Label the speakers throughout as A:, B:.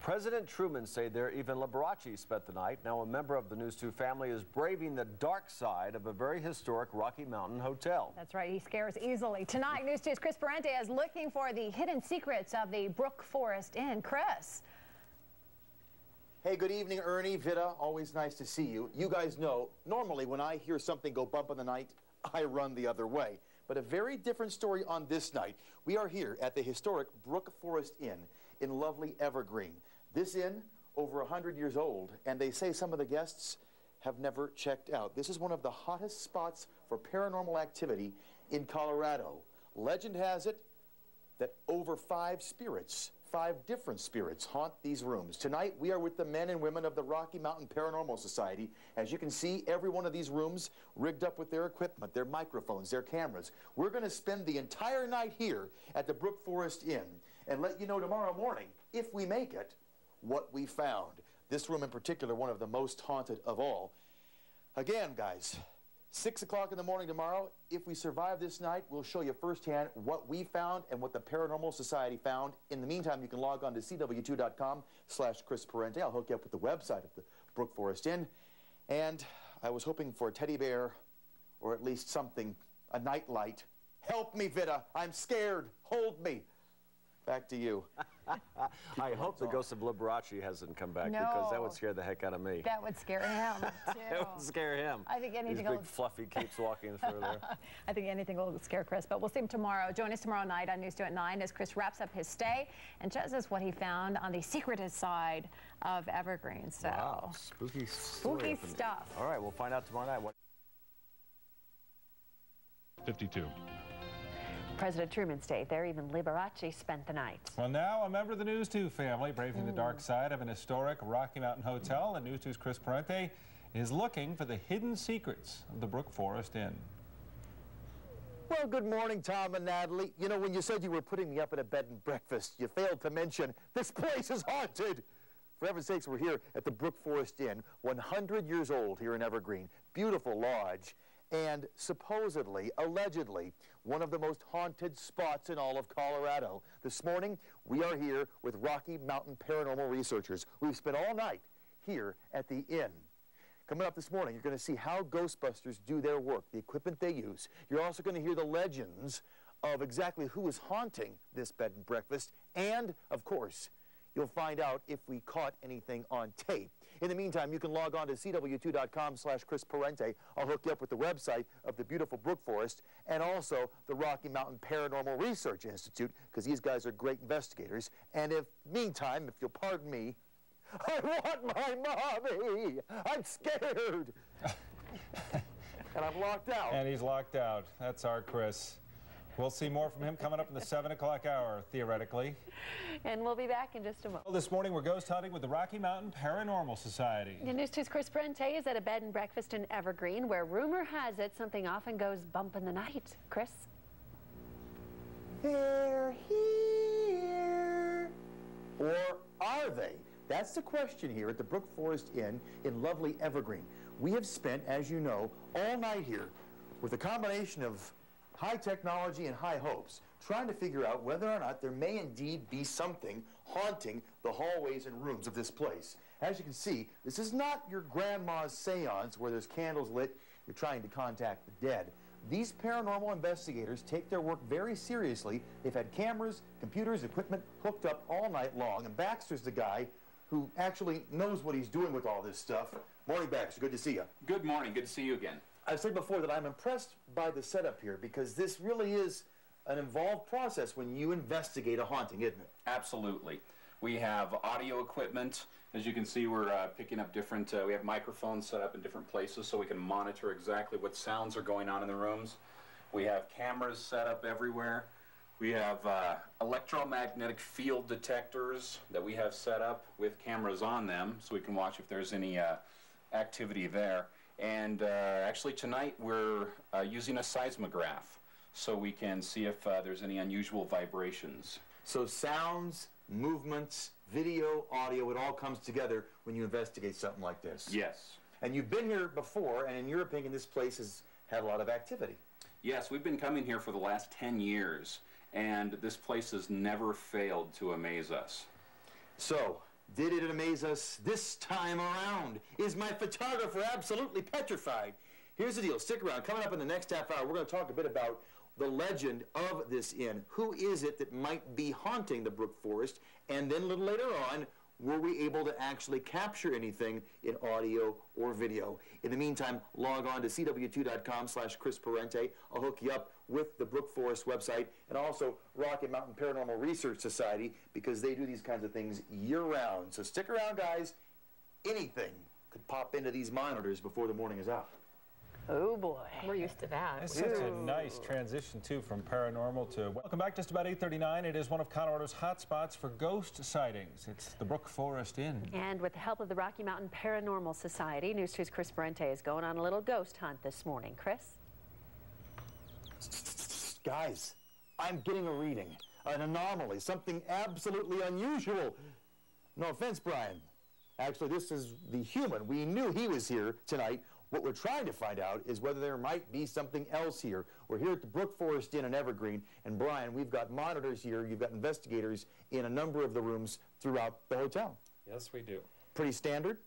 A: President Truman stayed there. Even Liberace spent the night. Now a member of the News 2 family is braving the dark side of a very historic Rocky Mountain hotel.
B: That's right. He scares easily. Tonight, News 2's Chris Parente is looking for the hidden secrets of the Brook Forest Inn. Chris.
C: Hey, good evening, Ernie, Vida. Always nice to see you. You guys know, normally when I hear something go bump in the night, I run the other way. But a very different story on this night. We are here at the historic Brook Forest Inn in lovely Evergreen. This inn, over 100 years old, and they say some of the guests have never checked out. This is one of the hottest spots for paranormal activity in Colorado. Legend has it that over 5 different spirits haunt these rooms. Tonight, we are with the men and women of the Rocky Mountain Paranormal Society. As you can see, every one of these rooms rigged up with their equipment, their microphones, their cameras. We're going to spend the entire night here at the Brook Forest Inn and let you know tomorrow morning, if we make it, what we found. This room in particular, one of the most haunted of all. Again, guys, 6 o'clock in the morning tomorrow. If we survive this night, we'll show you firsthand what we found and what the Paranormal Society found. In the meantime, you can log on to cw2.com/Chris Parente. I'll hook you up with the website of the Brook Forest Inn. And I was hoping for a teddy bear or at least something, a nightlight. Help me, Vida. I'm scared. Hold me. Back to you.
A: I hope the ghost of Liberace hasn't come back, because that would scare the heck out of me.
B: That would scare him, too.
A: It would scare him.
B: I think anything
A: His big fluffy keeps walking through there.
B: I think anything will scare Chris, but we'll see him tomorrow. Join us tomorrow night on News 2 at 9 as Chris wraps up his stay and shows us what he found on the secretive side of Evergreen. So,
A: wow, spooky
B: stuff.
A: All right, we'll find out tomorrow night.
D: 52.
E: President Truman stayed there. Even Liberace spent the night.
D: Well, now a member of the News 2 family braving the dark side of an historic Rocky Mountain hotel. And News 2's Chris Parente is looking for the hidden secrets of the Brook Forest Inn.
C: Well, good morning, Tom and Natalie. You know, when you said you were putting me up at a bed and breakfast, you failed to mention this place is haunted. For heaven's sakes, we're here at the Brook Forest Inn, 100 years old here in Evergreen. Beautiful lodge. And supposedly, allegedly, one of the most haunted spots in all of Colorado. This morning, we are here with Rocky Mountain Paranormal researchers. We've spent all night here at the inn. Coming up this morning, you're going to see how Ghostbusters do their work, the equipment they use. You're also going to hear the legends of exactly who is haunting this bed and breakfast. And, of course, you'll find out if we caught anything on tape. In the meantime, you can log on to cw2.com/Chris Parente. I'll hook you up with the website of the beautiful Brook Forest and also the Rocky Mountain Paranormal Research Institute, because these guys are great investigators. And meantime, if you'll pardon me, I want my mommy. I'm scared. And I'm locked out.
D: And he's locked out. That's our Chris. We'll see more from him coming up in the 7 o'clock hour, theoretically.
E: And we'll be back in just a moment.
D: Well, this morning, we're ghost hunting with the Rocky Mountain Paranormal Society.
E: The News 2's Chris Parente is at a bed and breakfast in Evergreen, where rumor has it something often goes bump in the night. Chris?
C: They're here. Or are they? That's the question here at the Brook Forest Inn in lovely Evergreen. We have spent, as you know, all night here with a combination of high technology and high hopes, trying to figure out whether or not there may indeed be something haunting the hallways and rooms of this place. As you can see, this is not your grandma's seance where there's candles lit, you're trying to contact the dead. These paranormal investigators take their work very seriously. They've had cameras, computers, equipment hooked up all night long, and Baxter's the guy who actually knows what he's doing with all this stuff. Morning, Baxter. Good to see you.
F: Good morning. Good to see you again.
C: I've said before that I'm impressed by the setup here, because this really is an involved process when you investigate a haunting, isn't it?
F: Absolutely. We have audio equipment. As you can see, we're picking up different, we have microphones set up in different places so we can monitor exactly what sounds are going on in the rooms. We have cameras set up everywhere. We have electromagnetic field detectors that we have set up with cameras on them so we can watch if there's any activity there. And actually tonight we're using a seismograph so we can see if there's any unusual vibrations.
C: So sounds, movements, video, audio, it all comes together when you investigate something like this.
F: Yes.
C: And you've been here before, and in your opinion, this place has had a lot of activity.
F: Yes, we've been coming here for the last 10 years, and this place has never failed to amaze us.
C: So, Did it amaze us this time around? Is my photographer absolutely petrified? Here's the deal. Stick around. Coming up in the next half hour, we're going to talk a bit about the legend of this inn. Who is it that might be haunting the Brook Forest? And then a little later on, were we able to actually capture anything in audio or video? In the meantime, log on to cw2.com/Chris Parente. I'll hook you up with the Brook Forest website and also Rocky Mountain Paranormal Research Society, because they do these kinds of things year-round. So stick around, guys. Anything could pop into these monitors before the morning is out.
E: Oh boy.
B: We're used to that.
D: It's such a nice transition, too, from paranormal to... Welcome back, just about 8:39. It is one of Colorado's hot spots for ghost sightings. It's the Brook Forest Inn.
E: And with the help of the Rocky Mountain Paranormal Society, News 2's Chris Parente is going on a little ghost hunt this morning. Chris?
C: Guys, I'm getting a reading, an anomaly, something absolutely unusual. No offense, Brian. Actually, this is the human. We knew he was here tonight. What we're trying to find out is whether there might be something else here. We're here at the Brook Forest Inn in Evergreen, and Brian, we've got monitors here. You've got investigators in a number of the rooms throughout the hotel.
G: Yes, we do.
C: Pretty standard?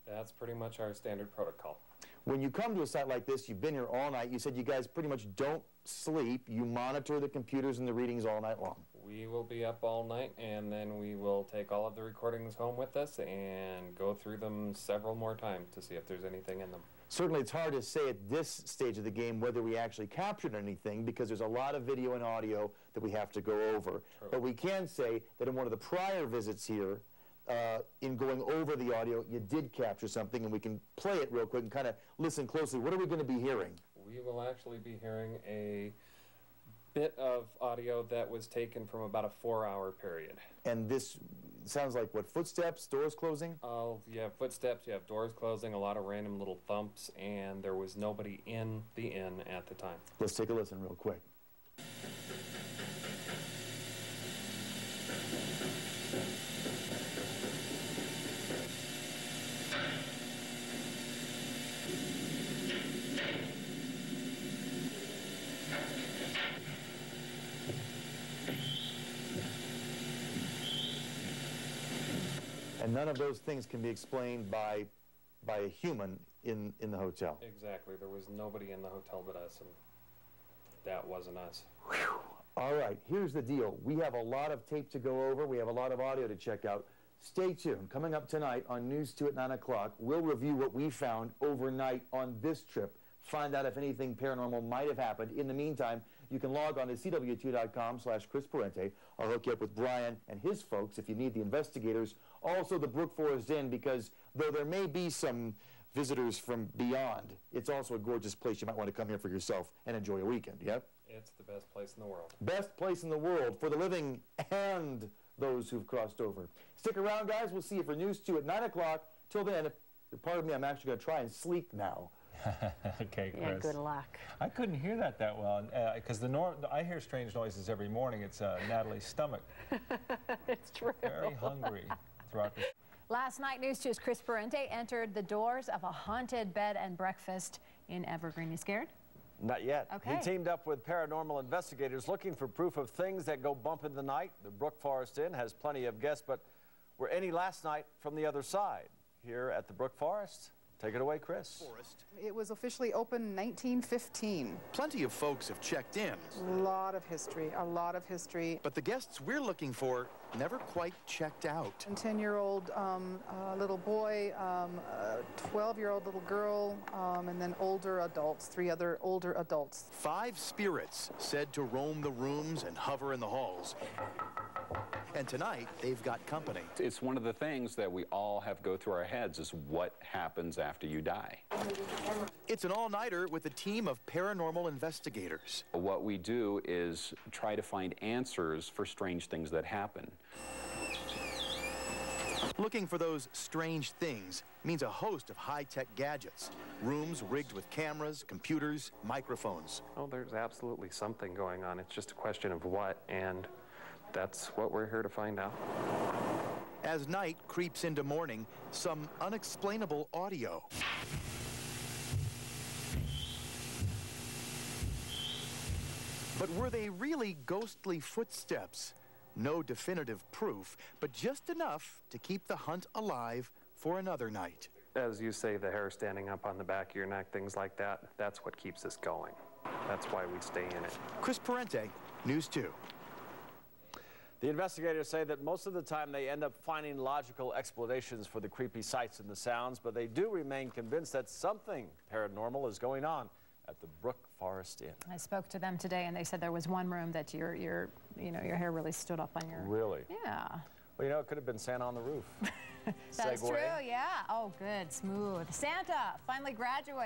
G: That's pretty much our standard protocol.
C: When you come to a site like this, you've been here all night. You said you guys pretty much don't sleep. You monitor the computers and the readings all night long.
G: We will be up all night, and then we will take all of the recordings home with us and go through them several more times to see if there's anything in them.
C: Certainly it's hard to say at this stage of the game whether we actually captured anything, because there's a lot of video and audio that we have to go over.
G: True.
C: But we can say that in one of the prior visits here, in going over the audio, you did capture something, and we can play it real quick and kind of listen closely. What are we going to be hearing?
G: We will actually be hearing a bit of audio that was taken from about a 4-hour period.
C: And this sounds like, what, footsteps, doors closing?
G: You have footsteps, you have doors closing, a lot of random little thumps, and there was nobody in the inn at the time.
C: Let's take a listen real quick. And none of those things can be explained by a human in the hotel.
G: Exactly. There was nobody in the hotel but us, and that wasn't us.
C: Whew. All right, here's the deal. We have a lot of tape to go over. We have a lot of audio to check out. Stay tuned. Coming up tonight on News 2 at 9 o'clock, we'll review what we found overnight on this trip. Find out if anything paranormal might have happened. In the meantime, you can log on to cw2.com/Chris Parente. I'll hook you up with Brian and his folks if you need the investigators. Also the Brook Forest Inn, because though there may be some visitors from beyond, it's also a gorgeous place. You might want to come here for yourself and enjoy a weekend, yep?
G: It's the best place in the world.
C: Best place in the world for the living and those who've crossed over. Stick around, guys. We'll see you for News 2 at 9 o'clock. Till then, if you're part of me, I'm actually going to try and sleep now.
D: Okay, Chris.
E: Yeah, good luck.
D: I couldn't hear that well, because I hear strange noises every morning. It's Natalie's stomach.
E: It's true.
D: Very hungry throughout the...
B: Last night, News 2's Chris Parente entered the doors of a haunted bed and breakfast in Evergreen. You scared?
A: Not yet.
B: Okay.
A: He teamed up with paranormal investigators looking for proof of things that go bump in the night. The Brook Forest Inn has plenty of guests, but were any last night from the other side? Here at the Brook Forest. Take it away, Chris.
H: It was officially opened 1915.
C: Plenty of folks have checked in.
H: A lot of history, a lot of history.
C: But the guests we're looking for never quite checked out.
H: A 10-year-old little boy, a 12-year-old little girl, and then older adults, 3 other older adults.
C: 5 spirits said to roam the rooms and hover in the halls. And tonight, they've got company.
F: It's one of the things that we all have go through our heads is what happens after you die.
C: It's an all-nighter with a team of paranormal investigators.
F: What we do is try to find answers for strange things that happen.
C: Looking for those strange things means a host of high-tech gadgets. Rooms rigged with cameras, computers, microphones.
G: Oh, there's absolutely something going on. It's just a question of what, and that's what we're here to find out.
C: As night creeps into morning, some unexplainable audio. But were they really ghostly footsteps? No definitive proof, but just enough to keep the hunt alive for another night.
I: As you say, the hair standing up on the back of your neck, things like that, that's what keeps us going. That's why we stay in it.
C: Chris Parente, News 2.
A: The investigators say that most of the time they end up finding logical explanations for the creepy sights and the sounds, but they do remain convinced that something paranormal is going on at the Brook Forest Inn. I spoke to them today, and they said there was one room that your hair really stood up on your... Really? Yeah. Well, you know, it could have been Santa on the roof.
B: That's true, yeah. Oh, good, smooth. Santa finally graduated.